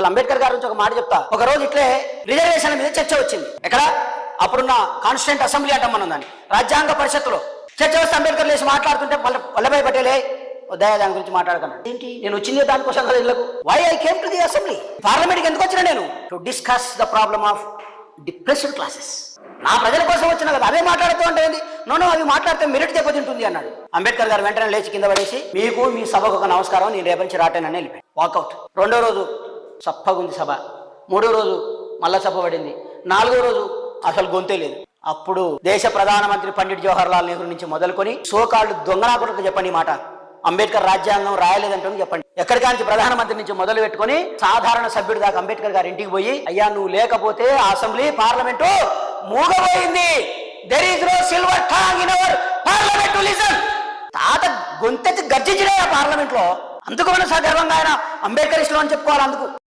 అసలు అంబేద్కర్ గారి నుంచి ఒక మాట చెప్తా. ఒక రోజు ఇట్లే రిజర్వేషన్ల మీద చర్చ వచ్చింది. ఎక్కడ? అప్పుడున్న కాన్స్టిట్యూంట్ అసెంబ్లీ అంటాం మనం దాన్ని, రాజ్యాంగ పరిషత్తులో చర్చ వస్తే అంబేద్కర్ లేచి మాట్లాడుతుంటే వల్లభాయ్ పటేలే దయా దాని గురించి మాట్లాడుకున్నాను. ఏంటి నేను వచ్చింది దానికోసం కదా ఇళ్లకు. Why I came to the assembly, పార్లమెంట్కి ఎందుకు వచ్చినా నేను? To discuss the problem of depressed classes. నా ప్రజల కోసం వచ్చినా కదా, అవే మాట్లాడుతూ అంటే నోనో అవి మాట్లాడితే మెరిట్ దెబ్బతింటుంది అన్నాడు. అంబేద్కర్ గారు వెంటనే లేచి కింద పడేసి మీకు మీ సభకు ఒక నమస్కారం, నేను రేపు నుంచి రాటేనని వెళ్ళిపోయాను. వాకౌట్. రెండో రోజు సప్పగుంది సభ, మూడో రోజు మళ్ళా సభ పడింది, నాలుగో రోజు అసలు గొంతే లేదు. అప్పుడు దేశ ప్రధానమంత్రి పండిట్ జవహర్ లాల్ నెహ్రూ నుంచి మొదలుకొని సోకాళ్ళు దొంగనాకులకు చెప్పండి మాట, అంబేద్కర్ రాజ్యాంగం రాయలేదంటే చెప్పండి. ఎక్కడికాంచి ప్రధానమంత్రి నుంచి మొదలు పెట్టుకొని సాధారణ సభ్యుడి దాకా అంబేద్కర్ గారి ఇంటికి పోయి, అయ్యా నువ్వు లేకపోతే అసెంబ్లీ పార్లమెంటు మూగబోయింది. There is no silver tongue in our parliament to listen. తాత గొంతెత్తి గర్జించినాయి ఆ పార్లమెంట్ లో. అందుకు మనం సగర్వంగా ఆయన అంబేద్కరిస్టులు అని చెప్పుకోవాలి. అందుకు